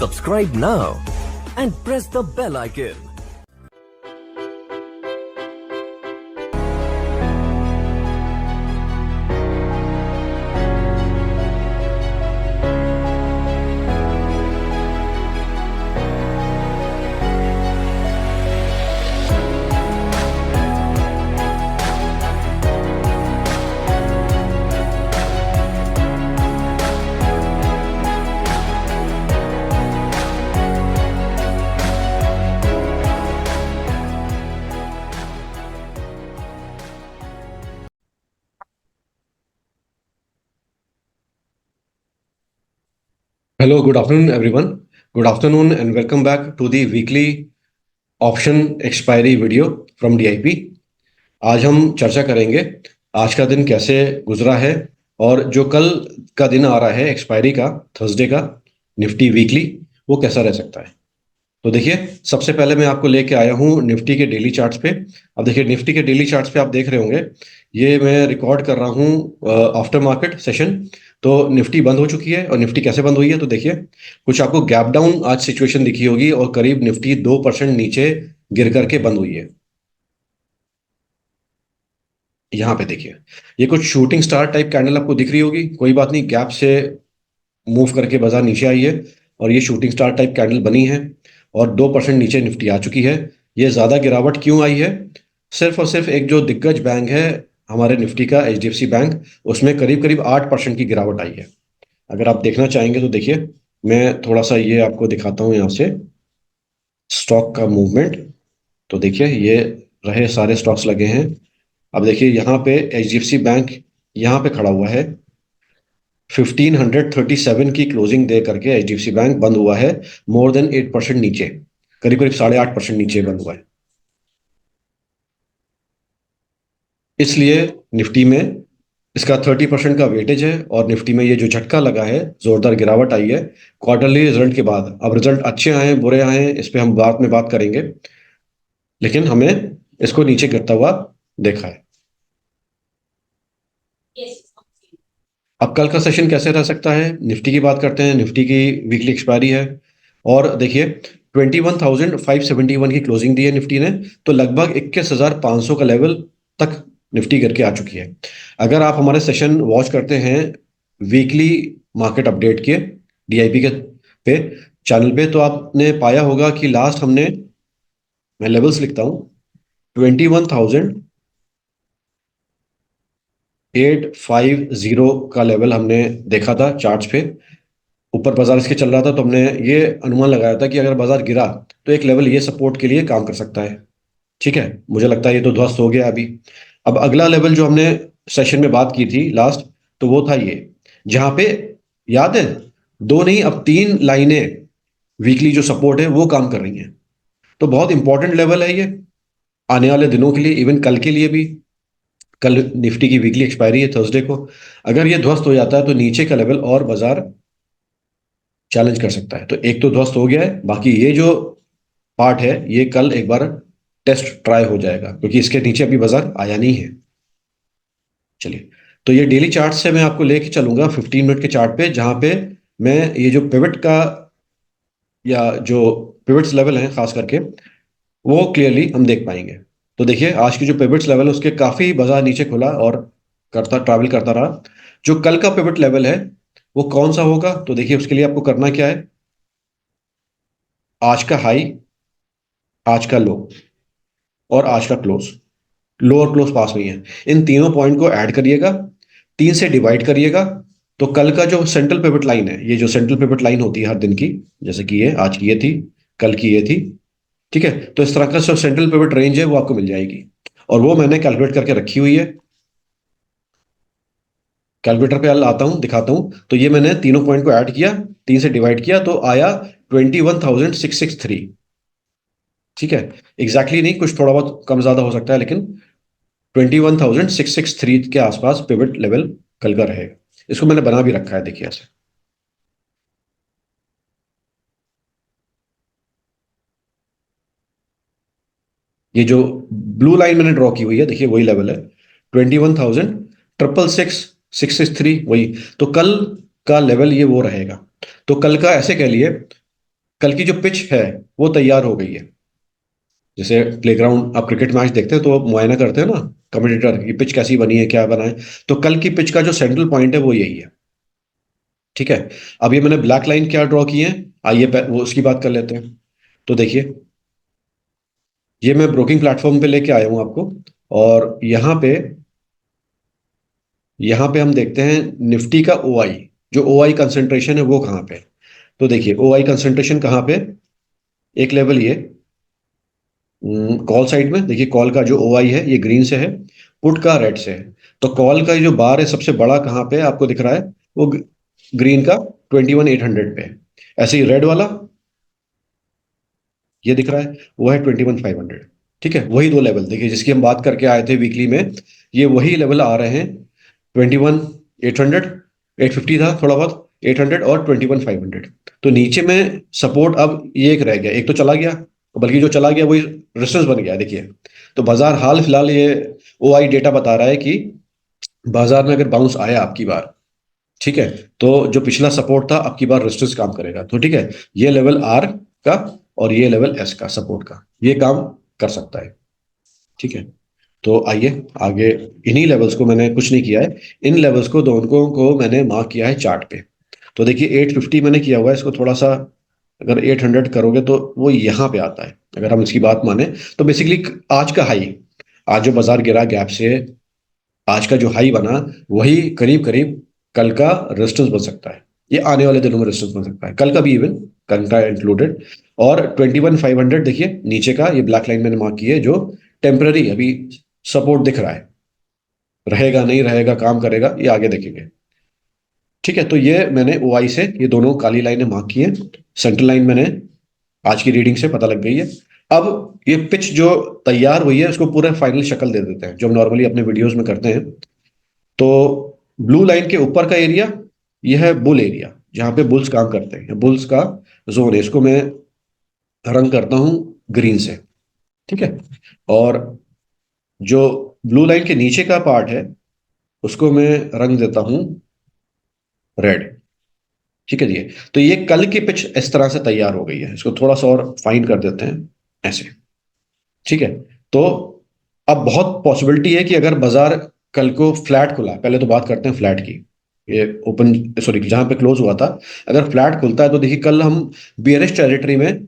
Subscribe now and press the bell icon. Hello, good afternoon, everyone. Good afternoon, and welcome back to the weekly option expiry video from DIP. आज हम चर्चा करेंगे आज का दिन कैसे गुजरा है और जो कल का दिन आ रहा है एक्सपायरी का, थर्सडे का निफ्टी वीकली, वो कैसा रह सकता है। तो देखिए, सबसे पहले मैं आपको लेके आया हूँ निफ्टी के डेली चार्ट्स पे। अब देखिए, निफ्टी के डेली चार्ट्स पे आप देख रहे होंगे, ये मैं रिकॉर्ड कर रहा हूँ आफ्टर मार्केट सेशन। तो निफ्टी बंद हो चुकी है, और निफ्टी कैसे बंद हुई है तो देखिए, कुछ आपको गैप डाउन आज सिचुएशन दिखी होगी और करीब निफ्टी 2% नीचे गिर करके बंद हुई है। यहाँ पे देखिए, ये कुछ शूटिंग स्टार टाइप कैंडल आपको दिख रही होगी, कोई बात नहीं, गैप से मूव करके बाजार नीचे आई है और ये शूटिंग स्टार टाइप कैंडल बनी है और 2% नीचे निफ्टी आ चुकी है। ये ज्यादा गिरावट क्यों आई है? सिर्फ और सिर्फ एक जो दिग्गज बैंक है हमारे निफ्टी का, HDFC बैंक, उसमें करीब करीब 8% की गिरावट आई है। अगर आप देखना चाहेंगे तो देखिए, मैं थोड़ा सा ये आपको दिखाता हूँ यहाँ से स्टॉक का मूवमेंट। तो देखिए, ये रहे सारे स्टॉक्स लगे हैं। अब देखिए, यहाँ पे HDFC बैंक यहाँ पे खड़ा हुआ है, 1537 की क्लोजिंग दे करके HDFC बैंक बंद हुआ है, मोर देन 8% नीचे, करीब करीब 8.5% नीचे बंद हुआ है। इसलिए निफ्टी में इसका 30% का वेटेज है और निफ्टी में ये जो झटका लगा है, जोरदार गिरावट आई है क्वार्टरली रिजल्ट के बाद। अब रिजल्ट अच्छे आए हैं बुरे आए हैं, इस पे हम बाद में बात करेंगे, लेकिन हमें इसको नीचे गिरता हुआ देखा है। अब कल का सेशन कैसे रह सकता है, निफ्टी की बात करते हैं। निफ्टी की वीकली एक्सपायरी है और देखिए 21,571 की क्लोजिंग दी है निफ्टी ने, तो लगभग 21,500 का लेवल तक निफ्टी करके आ चुकी है। अगर आप हमारे सेशन वॉच करते हैं वीकली मार्केट अपडेट के DIP के पे चैनल पे, तो आपने पाया होगा कि लास्ट हमने, मैं लेवल्स लिखता हूं, 21,850 का लेवल हमने देखा था चार्ट्स पे। ऊपर बाजार इसके चल रहा था, तो हमने ये अनुमान लगाया था कि अगर बाजार गिरा तो एक लेवल ये सपोर्ट के लिए काम कर सकता है। ठीक है, मुझे लगता है ये तो ध्वस्त हो गया अभी। अब अगला लेवल जो हमने सेशन में बात की थी लास्ट, तो वो था ये, जहां पे याद है, दो नहीं अब 3 लाइनें वीकली जो सपोर्ट है वो काम कर रही हैं। तो बहुत इंपॉर्टेंट लेवल है ये आने वाले दिनों के लिए, इवन कल के लिए भी। कल निफ्टी की वीकली एक्सपायरी है थर्सडे को। अगर ये ध्वस्त हो जाता है तो नीचे का लेवल और बाजार चैलेंज कर सकता है। तो एक तो ध्वस्त हो गया है, बाकी ये जो पार्ट है ये कल एक बार टेस्ट ट्राई हो जाएगा, क्योंकि इसके नीचे अभी बाजार आया नहीं है। चलिए, तो ये डेली चार्ट से मैं आपको लेके चलूंगा 15 मिनट के चार्ट पे, जहां पे मैं ये जो पिवट का या जो पिवट्स लेवल हैं खास करके, वो क्लियरली हम देख पाएंगे। तो देखिए, आज की जो पिवट्स लेवल है उसके काफी बाजार नीचे खुला और करता ट्रैवल करता रहा। जो कल का पिवट लेवल है वो कौन सा होगा, तो देखिए, उसके लिए आपको करना क्या है, आज का हाई, आज का लो और आज का क्लोज, लो और क्लोज पास में ही है, इन तीनों पॉइंट को ऐड करिएगा, 3 से डिवाइड करिएगा। तो कल का जो सेंट्रल पिवट लाइन है, ये जो सेंट्रल पिवट लाइन होती है हर दिन की, जैसे कि ये आज की ये थी, कल की ये थी, ठीक है, तो इस तरह का जो सेंट्रल पिवट रेंज है वो आपको मिल जाएगी, और वो मैंने कैलकुलेट करके रखी हुई है। कैलकुलेटर पे आता हूं, दिखाता हूं। तो ये मैंने तीनों पॉइंट को ऐड किया, 3 से डिवाइड किया, तो आया 21,663। ठीक है, एग्जैक्टली नहीं, कुछ थोड़ा बहुत कम ज्यादा हो सकता है, लेकिन 21,663 के आसपास पिवट लेवल कल का रहेगा। इसको मैंने बना भी रखा है, देखिए ऐसे। ये जो ब्लू लाइन मैंने ड्रॉ की हुई है, देखिए वही लेवल है, 21,666 वही। तो कल का लेवल ये वो रहेगा। तो कल का ऐसे कह लिए, कल की जो पिच है वो तैयार हो गई है। जैसे प्लेग्राउंड आप क्रिकेट मैच देखते हैं तो मुआयना करते हैं ना कमेंटेटर, ये पिच कैसी बनी है, क्या बना है। तो कल की पिच का जो सेंट्रल पॉइंट है वो यही है। ठीक है। अब ये मैंने ब्लैक लाइन क्या ड्रॉ की है, आइए वो उसकी बात कर लेते हैं। तो देखिए, ये मैं ब्रोकिंग प्लेटफॉर्म पे लेके आया हूं आपको। और यहाँ पे हम देखते हैं निफ्टी का ओआई, जो ओआई कंसेंट्रेशन है वो कहाँ पे है। तो देखिए ओआई कंसेंट्रेशन कहाँ पे, एक लेवल ये कॉल साइड में देखिए, कॉल का जो ओआई है ये ग्रीन से है, पुट का रेड से है। तो कॉल का जो बार है सबसे बड़ा कहाँ पे है आपको दिख रहा है, वो ग्रीन का 21,800 पे है। ऐसे ही रेड वाला ये दिख रहा है, वो है 21,500। ठीक है, वही दो लेवल देखिए जिसकी हम बात करके आए थे वीकली में, ये वही लेवल आ रहे हैं। 21,800, 850 था थोड़ा बहुत, 800 और 21,500। तो नीचे में सपोर्ट अब ये एक रह गया, एक तो चला गया, बल्कि जो चला गया वही रेजिस्टेंस बन गया देखिए। तो बाजार हाल फिलहाल ये ओआई डेटा बता रहा है कि बाजार में अगर बाउंस आया आपकी बार, ठीक है, तो जो पिछला सपोर्ट था आपकी बार रेजिस्टेंस काम करेगा। तो ठीक है, ये लेवल आर का और ये लेवल एस का सपोर्ट का ये काम कर सकता है। ठीक है, तो आइए आगे। इन्हीं लेवल्स को मैंने कुछ नहीं किया है, इन लेवल्स को दोनों को मैंने मार्क किया है चार्ट पे। तो देखिए 850 मैंने किया हुआ है, इसको थोड़ा सा अगर 800 करोगे तो वो यहाँ पे आता है अगर हम इसकी बात माने। तो बेसिकली आज का हाई, आज जो बाजार गिरा गैप से, आज का जो हाई बना वही करीब करीब कल का रेजिस्टेंस बन सकता है। ये आने वाले दिनों में रेजिस्टेंस बन सकता है, कल का भी, इवन कल का इंक्लूडेड। और 21,500 देखिए नीचे का ये ब्लैक लाइन मैंने मार्क की है, जो टेम्पररी अभी सपोर्ट दिख रहा है, रहेगा नहीं रहेगा काम करेगा ये आगे देखेंगे। ठीक है, तो ये मैंने ओआई से ये दोनों काली लाइनें मार्क की हैं। सेंट्रल लाइन मैंने आज की रीडिंग से पता लग गई है। अब ये पिच जो तैयार हुई है उसको पूरा फाइनल शक्ल दे देते हैं जो हम नॉर्मली अपने वीडियोस में करते हैं। तो ब्लू लाइन के ऊपर का एरिया यह है बुल एरिया, जहां पे बुल्स काम करते हैं, बुल्स का जोन है, इसको मैं रंग करता हूं ग्रीन से। ठीक है, और जो ब्लू लाइन के नीचे का पार्ट है उसको मैं रंग देता हूं रेड। ठीक है जी, तो ये कल की पिच इस तरह से तैयार हो गई है, इसको थोड़ा सा और फाइन कर देते हैं ऐसे। ठीक है, तो अब बहुत पॉसिबिलिटी है कि अगर बाजार कल को फ्लैट खुला, पहले तो बात करते हैं फ्लैट की, ये ओपन सॉरी जहां पे क्लोज हुआ था, अगर फ्लैट खुलता है तो देखिए कल हम बियरिश टेरिटरी में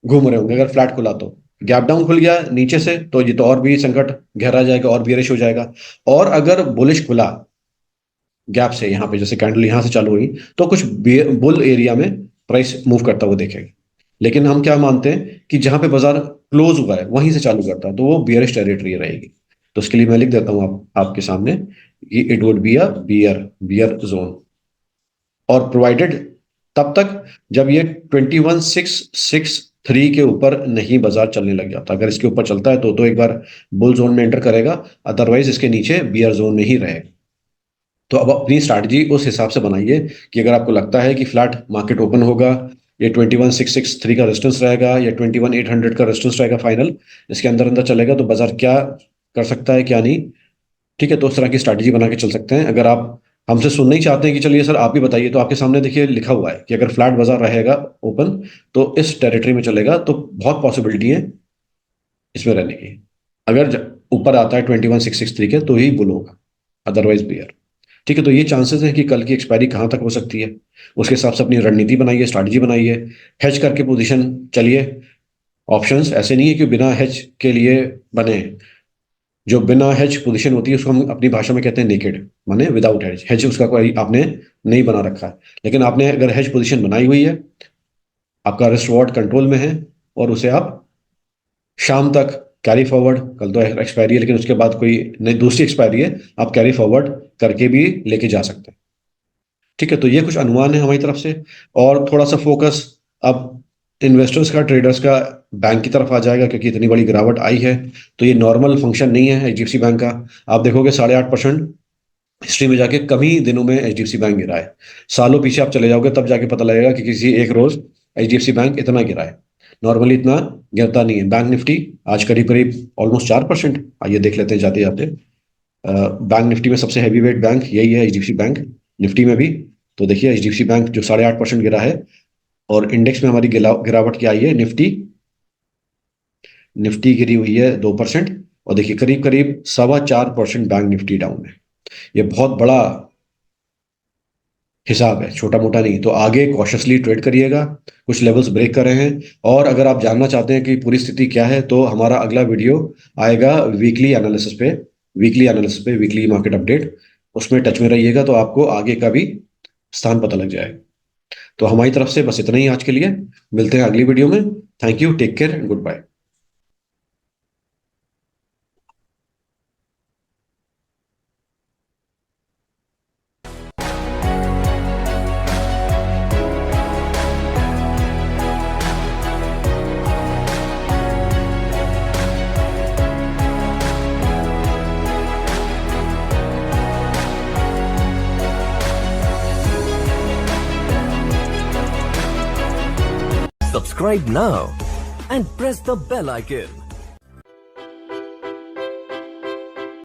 घूम रहे होंगे। अगर फ्लैट खुला तो गैप डाउन खुल गया नीचे से तो ये तो और भी संकट गहरा जाएगा और बियरिश हो जाएगा। और अगर बुलिश खुला गैप से, यहाँ पे जैसे कैंडल यहाँ से चालू हुई, तो कुछ बुल एरिया में प्राइस मूव करता हुआ देखेंगे। लेकिन हम क्या मानते हैं कि जहां पे बाजार क्लोज हुआ है वहीं से चालू करता है तो वो बियरिश टेरिटरी रहेगी। तो उसके लिए मैं लिख देता हूं आपके सामने, it would be a bear bear zone. और प्रोवाइडेड तब तक जब ये 21,663 के ऊपर नहीं बाजार चलने लग जाता। अगर इसके ऊपर चलता है तो एक बार बुल जोन में एंटर करेगा, अदरवाइज इसके नीचे बियर जोन में ही रहेगा। तो अब अपनी स्ट्रैटेजी उस हिसाब से बनाइए कि अगर आपको लगता है कि फ्लैट मार्केट ओपन होगा, ये 21,663 का रेजिस्टेंस रहेगा या 21,800 का रेजिस्टेंस रहेगा फाइनल, इसके अंदर अंदर चलेगा तो बाजार क्या कर सकता है क्या नहीं। ठीक है, तो उस तरह की स्ट्रैटेजी बना के चल सकते हैं। अगर आप हमसे सुनना ही चाहते हैं कि चलिए सर आप ही बताइए, तो आपके सामने देखिए लिखा हुआ है कि अगर फ्लैट बाजार रहेगा ओपन तो इस टेरिटरी में चलेगा, तो बहुत पॉसिबिलिटी है इसमें रहने की। अगर ऊपर आता है 21,663 के तो ही बुल होगा, अदरवाइज बियर। ठीक है, तो ये चांसेस है कि कल की एक्सपायरी कहाँ तक हो सकती है, उसके हिसाब से अपनी रणनीति बनाइए, स्ट्रैटेजी बनाइए, हेज करके पोजीशन चलिए। ऑप्शंस ऐसे नहीं है कि बिना हेज के लिए बने हैं। जो बिना हेज पोजीशन होती है उसको हम अपनी भाषा में कहते हैं नेकेड, माने विदाउट हेज। हेज उसका कोई आपने नहीं बना रखा है, लेकिन आपने अगर हेज पोजीशन बनाई हुई है, आपका रिस्क रिवॉर्ड कंट्रोल में है, और उसे आप शाम तक कैरी फॉरवर्ड, कल तो एक्सपायरी है लेकिन उसके बाद कोई नई दूसरी एक्सपायरी है, आप कैरी फॉरवर्ड करके भी लेके जा सकते हैं। ठीक है, तो ये कुछ अनुमान है हमारी तरफ से। और थोड़ा सा फोकस अब इन्वेस्टर्स का, ट्रेडर्स का बैंक की तरफ आ जाएगा, क्योंकि इतनी बड़ी गिरावट आई है। तो ये नॉर्मल फंक्शन नहीं है एचडीएफसी बैंक का। आप देखोगे 8.5% हिस्ट्री में जाके कम ही दिनों में एचडीएफसी बैंक गिरा है। सालों पीछे आप चले जाओगे तब जाके पता लगेगा कि किसी एक रोज एचडीएफसी बैंक इतना गिरा है। नॉर्मली इतना गिरता नहीं है। बैंक निफ्टी आज करीब करीब ऑलमोस्ट 4%, आइए देख लेते हैं जाते जाते। बैंक निफ्टी में सबसे हैवी वेट बैंक यही है एचडीएफसी बैंक, निफ्टी में भी। तो देखिए एचडीएफसी बैंक जो 8.5% गिरा है, और इंडेक्स में हमारी गिरावट क्या आई है, निफ्टी गिरी हुई है 2%। और देखिए करीब करीब 4.25% बैंक निफ्टी डाउन है। ये बहुत बड़ा हिसाब है, छोटा मोटा नहीं। तो आगे कॉशियसली ट्रेड करिएगा, कुछ लेवल्स ब्रेक कर रहे हैं। और अगर आप जानना चाहते हैं कि पूरी स्थिति क्या है, तो हमारा अगला वीडियो आएगा वीकली मार्केट अपडेट। उसमें टच में रहिएगा तो आपको आगे का भी स्थान पता लग जाएगा। तो हमारी तरफ से बस इतना ही आज के लिए। मिलते हैं अगली वीडियो में। Thank you, take care and good bye. Subscribe now and press the bell icon.